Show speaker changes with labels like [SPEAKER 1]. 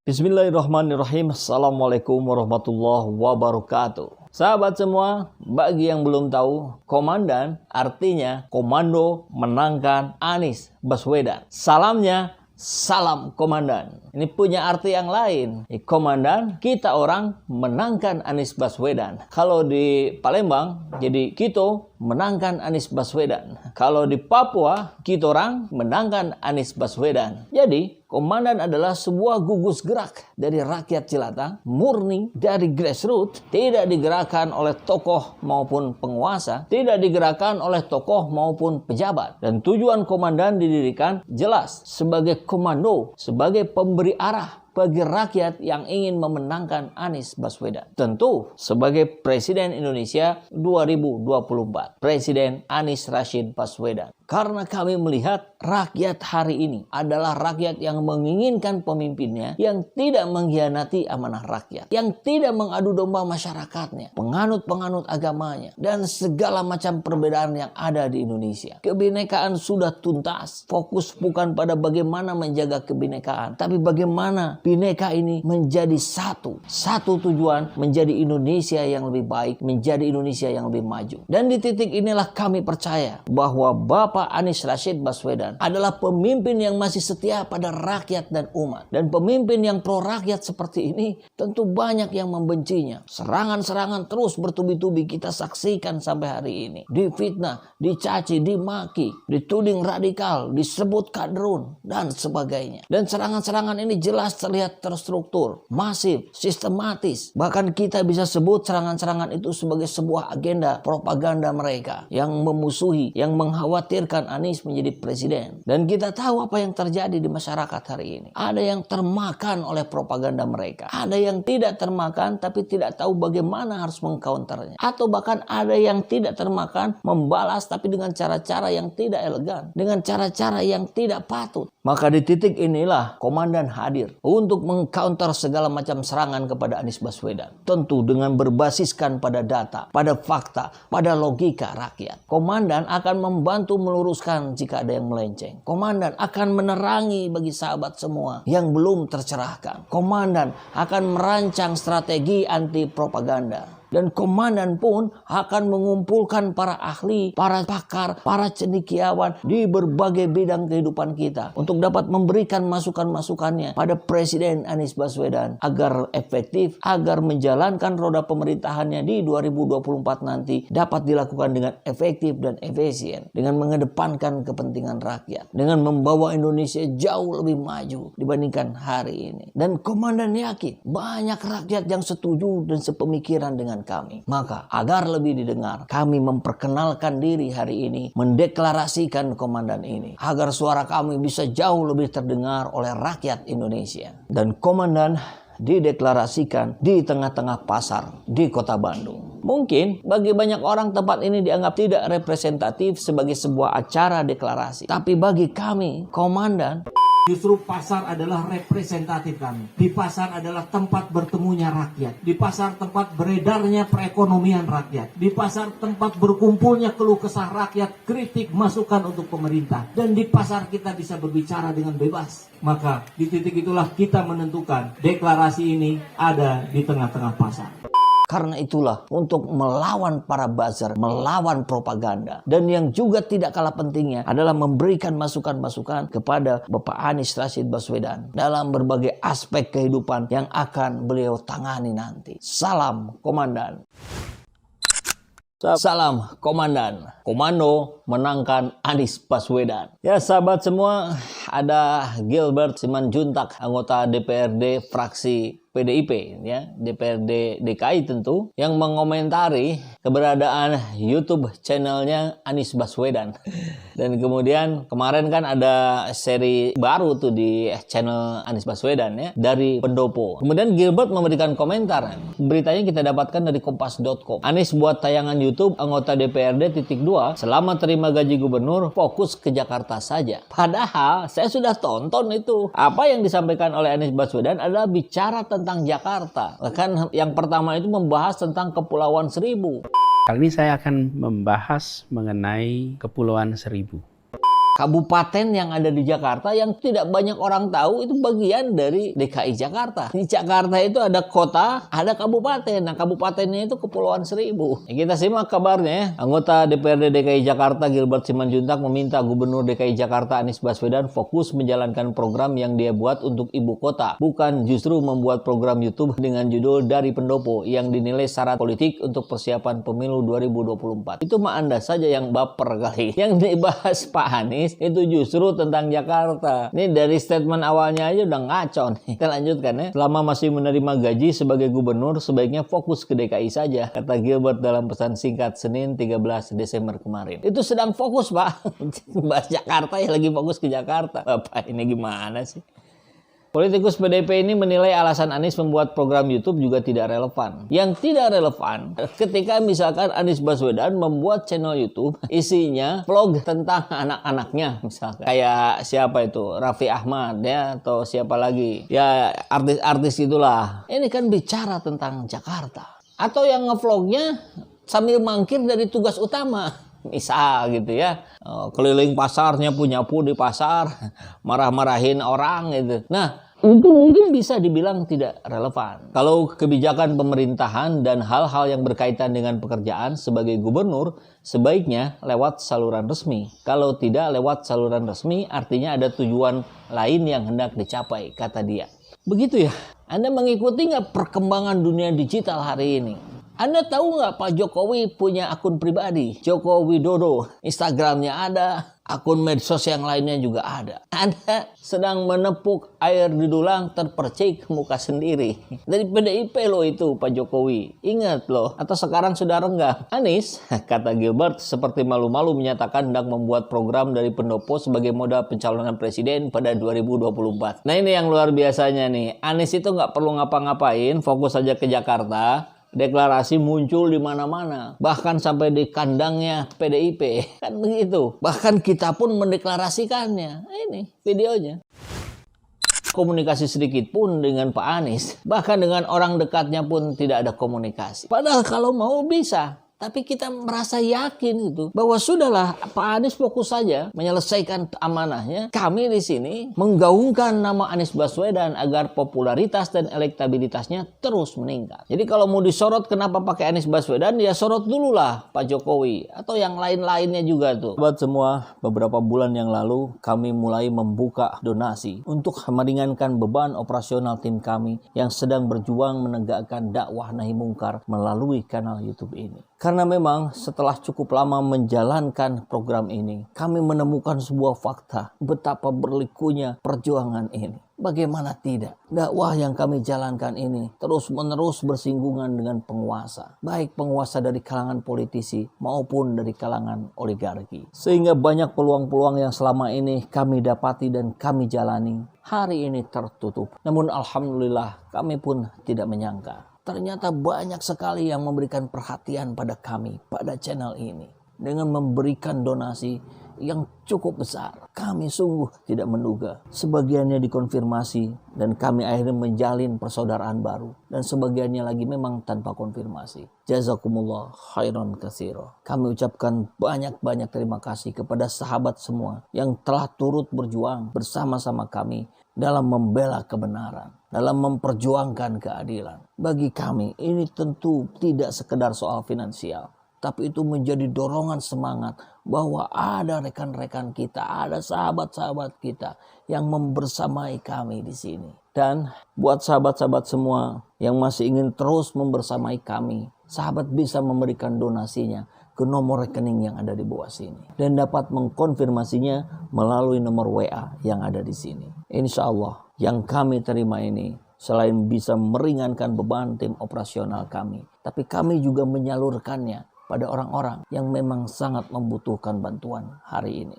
[SPEAKER 1] Bismillahirrahmanirrahim. Assalamualaikum warahmatullahi wabarakatuh. Sahabat semua, bagi yang belum tahu, komandan artinya komando menangkan Anies Baswedan. Salamnya, salam komandan. Ini punya arti yang lain. Komandan, kita orang menangkan Anies Baswedan. Kalau di Palembang, jadi kita menangkan Anies Baswedan. Kalau di Papua, kita orang menangkan Anies Baswedan. Jadi, komandan adalah sebuah gugus gerak dari rakyat jelata, murni dari grassroots, tidak digerakkan oleh tokoh maupun penguasa, tidak digerakkan oleh tokoh maupun pejabat. Dan tujuan komandan didirikan jelas sebagai komando, sebagai pemberi arah bagi rakyat yang ingin memenangkan Anies Baswedan. Tentu sebagai Presiden Indonesia 2024, Presiden Anies Rashid Baswedan. Karena kami melihat rakyat hari ini adalah rakyat yang menginginkan pemimpinnya yang tidak mengkhianati amanah rakyat, yang tidak mengadu domba masyarakatnya, penganut-penganut agamanya, dan segala macam perbedaan yang ada di Indonesia. Kebinekaan sudah tuntas, fokus bukan pada bagaimana menjaga kebinekaan, tapi bagaimana bineka ini menjadi satu. Satu tujuan, menjadi Indonesia yang lebih baik, menjadi Indonesia yang lebih maju. Dan di titik inilah kami percaya bahwa Bapak Anies Rashid Baswedan adalah pemimpin yang masih setia pada rakyat dan umat. Dan pemimpin yang pro rakyat seperti ini tentu banyak yang membencinya. Serangan-serangan terus bertubi-tubi kita saksikan sampai hari ini. Difitnah, dicaci, dimaki, dituding radikal, disebut kadrun, dan sebagainya. Dan serangan-serangan ini jelas terlihat terstruktur, masif, sistematis. Bahkan kita bisa sebut serangan-serangan itu sebagai sebuah agenda propaganda mereka yang memusuhi, yang mengkhawatirkan Anies menjadi presiden. Dan kita tahu apa yang terjadi di masyarakat hari ini. Ada yang termakan oleh propaganda mereka. Ada yang tidak termakan tapi tidak tahu bagaimana harus mengcounternya. Atau bahkan ada yang tidak termakan membalas tapi dengan cara-cara yang tidak elegan, dengan cara-cara yang tidak patut. Maka di titik inilah komandan hadir untuk mengcounter segala macam serangan kepada Anies Baswedan. Tentu dengan berbasiskan pada data, pada fakta, pada logika rakyat. Komandan akan membantu meluruskan jika ada yang melenceng. Komandan akan menerangi bagi sahabat semua yang belum tercerahkan. Komandan akan merancang strategi anti propaganda. Dan komandan pun akan mengumpulkan para ahli, para pakar, para cendekiawan di berbagai bidang kehidupan kita untuk dapat memberikan masukan-masukannya pada Presiden Anies Baswedan agar efektif, agar menjalankan roda pemerintahannya di 2024 nanti dapat dilakukan dengan efektif dan efisien, dengan mengedepankan kepentingan rakyat, dengan membawa Indonesia jauh lebih maju dibandingkan hari ini. Dan komandan yakin banyak rakyat yang setuju dan sepemikiran dengan kami. Maka agar lebih didengar, kami memperkenalkan diri hari ini, mendeklarasikan komandan ini agar suara kami bisa jauh lebih terdengar oleh rakyat Indonesia. Dan komandan dideklarasikan di tengah-tengah pasar di Kota Bandung. Mungkin bagi banyak orang tempat ini dianggap tidak representatif sebagai sebuah acara deklarasi. Tapi bagi kami, komandan,
[SPEAKER 2] justru pasar adalah representatif kami. Di pasar adalah tempat bertemunya rakyat. Di pasar tempat beredarnya perekonomian rakyat. Di pasar tempat berkumpulnya keluh kesah rakyat, kritik, masukan untuk pemerintah. Dan di pasar kita bisa berbicara dengan bebas. Maka di titik itulah kita menentukan deklarasi ini ada di tengah-tengah pasar.
[SPEAKER 1] Karena itulah untuk melawan para buzzer, melawan propaganda. Dan yang juga tidak kalah pentingnya adalah memberikan masukan-masukan kepada Bapak Anies Rashid Baswedan dalam berbagai aspek kehidupan yang akan beliau tangani nanti. Salam komandan. Salam komandan. Komando menangkan Anies Baswedan. Ya sahabat semua, ada Gilbert Simanjuntak, anggota DPRD fraksi PDIP, ya, DPRD DKI tentu, yang mengomentari keberadaan YouTube channelnya Anies Baswedan. Dan kemudian kemarin kan ada seri baru tuh di channel Anies Baswedan, ya, dari Pendopo. Kemudian Gilbert memberikan komentar. Beritanya kita dapatkan dari kompas.com. Anies buat tayangan YouTube anggota DPRD _2 selama terima gaji gubernur fokus ke Jakarta saja. Padahal saya sudah tonton itu. Apa yang disampaikan oleh Anies Baswedan adalah bicara tentang Jakarta. Bahkan yang pertama itu membahas tentang Kepulauan Seribu.
[SPEAKER 3] Kali ini saya akan membahas mengenai Kepulauan Seribu.
[SPEAKER 1] Kabupaten yang ada di Jakarta yang tidak banyak orang tahu itu bagian dari DKI Jakarta. Di Jakarta itu ada kota, ada kabupaten. Nah, kabupatennya itu Kepulauan Seribu. Kita simak kabarnya ya. Anggota DPRD DKI Jakarta Gilbert Simanjuntak meminta Gubernur DKI Jakarta Anies Baswedan fokus menjalankan program yang dia buat untuk ibu kota, bukan justru membuat program YouTube dengan judul Dari Pendopo yang dinilai syarat politik untuk persiapan pemilu 2024. Itu mah Anda saja yang baper kali. Yang dibahas Pak Anies itu justru tentang Jakarta. Ini dari statement awalnya aja udah ngaco nih. Kita lanjutkan ya. Selama masih menerima gaji sebagai gubernur, sebaiknya fokus ke DKI saja, kata Gilbert dalam pesan singkat Senin 13 Desember kemarin. Itu sedang fokus, Pak. Bahas Jakarta ya, lagi fokus ke Jakarta. Bapak ini gimana sih? Politikus PDIP ini menilai alasan Anies membuat program YouTube juga tidak relevan. Yang tidak relevan ketika misalkan Anies Baswedan membuat channel YouTube isinya vlog tentang anak-anaknya misalkan. Kayak siapa itu? Raffi Ahmad ya, atau siapa lagi? Ya artis-artis itulah. Ini kan bicara tentang Jakarta. Atau yang ngevlognya sambil mangkir dari tugas utama. Misal gitu ya, keliling pasarnya nyapu di pasar, marah-marahin orang gitu. Nah, itu mungkin bisa dibilang tidak relevan. Kalau kebijakan pemerintahan dan hal-hal yang berkaitan dengan pekerjaan sebagai gubernur, sebaiknya lewat saluran resmi. Kalau tidak lewat saluran resmi, artinya ada tujuan lain yang hendak dicapai, kata dia. Begitu ya, Anda mengikuti nggak perkembangan dunia digital hari ini? Anda tahu nggak Pak Jokowi punya akun pribadi? Joko Widodo, Instagramnya ada, akun medsos yang lainnya juga ada. Anda sedang menepuk air di dulang terpercik muka sendiri. Dari PDIP loh itu Pak Jokowi. Ingat loh, atau sekarang sudah renggang. Anies, kata Gilbert, seperti malu-malu menyatakan hendak membuat program Dari Pendopo sebagai modal pencalonan presiden pada 2024. Nah ini yang luar biasanya nih. Anies itu nggak perlu ngapa-ngapain, fokus saja ke Jakarta. Deklarasi muncul di mana-mana, bahkan sampai di kandangnya PDIP, kan begitu. Bahkan kita pun mendeklarasikannya. Ini videonya. Komunikasi sedikit pun dengan Pak Anies, bahkan dengan orang dekatnya pun tidak ada komunikasi. Padahal kalau mau bisa. Tapi kita merasa yakin gitu bahwa sudahlah Pak Anies fokus saja menyelesaikan amanahnya. Kami di sini menggaungkan nama Anies Baswedan agar popularitas dan elektabilitasnya terus meningkat. Jadi kalau mau disorot kenapa pakai Anies Baswedan, ya sorot dulu lah Pak Jokowi atau yang lain-lainnya juga tuh. Buat semua, beberapa bulan yang lalu kami mulai membuka donasi untuk meringankan beban operasional tim kami yang sedang berjuang menegakkan dakwah nahi mungkar melalui kanal YouTube ini. Karena memang setelah cukup lama menjalankan program ini, kami menemukan sebuah fakta betapa berlikunya perjuangan ini. Bagaimana tidak? Dakwah yang kami jalankan ini terus-menerus bersinggungan dengan penguasa. Baik penguasa dari kalangan politisi maupun dari kalangan oligarki. Sehingga banyak peluang-peluang yang selama ini kami dapati dan kami jalani, hari ini tertutup. Namun alhamdulillah kami pun tidak menyangka. Ternyata banyak sekali yang memberikan perhatian pada kami, pada channel ini. Dengan memberikan donasi yang cukup besar. Kami sungguh tidak menduga. Sebagiannya dikonfirmasi dan kami akhirnya menjalin persaudaraan baru. Dan sebagiannya lagi memang tanpa konfirmasi. Jazakumullah khairan katsira. Kami ucapkan banyak-banyak terima kasih kepada sahabat semua yang telah turut berjuang bersama-sama kami dalam membela kebenaran, dalam memperjuangkan keadilan. Bagi kami ini tentu tidak sekedar soal finansial, tapi itu menjadi dorongan semangat bahwa ada rekan-rekan kita, ada sahabat-sahabat kita yang membersamai kami di sini. Dan buat sahabat-sahabat semua yang masih ingin terus membersamai kami, sahabat bisa memberikan donasinya ke nomor rekening yang ada di bawah sini. Dan dapat mengkonfirmasinya melalui nomor WA yang ada di sini. Insya Allah yang kami terima ini selain bisa meringankan beban tim operasional kami, tapi kami juga menyalurkannya pada orang-orang yang memang sangat membutuhkan bantuan hari ini.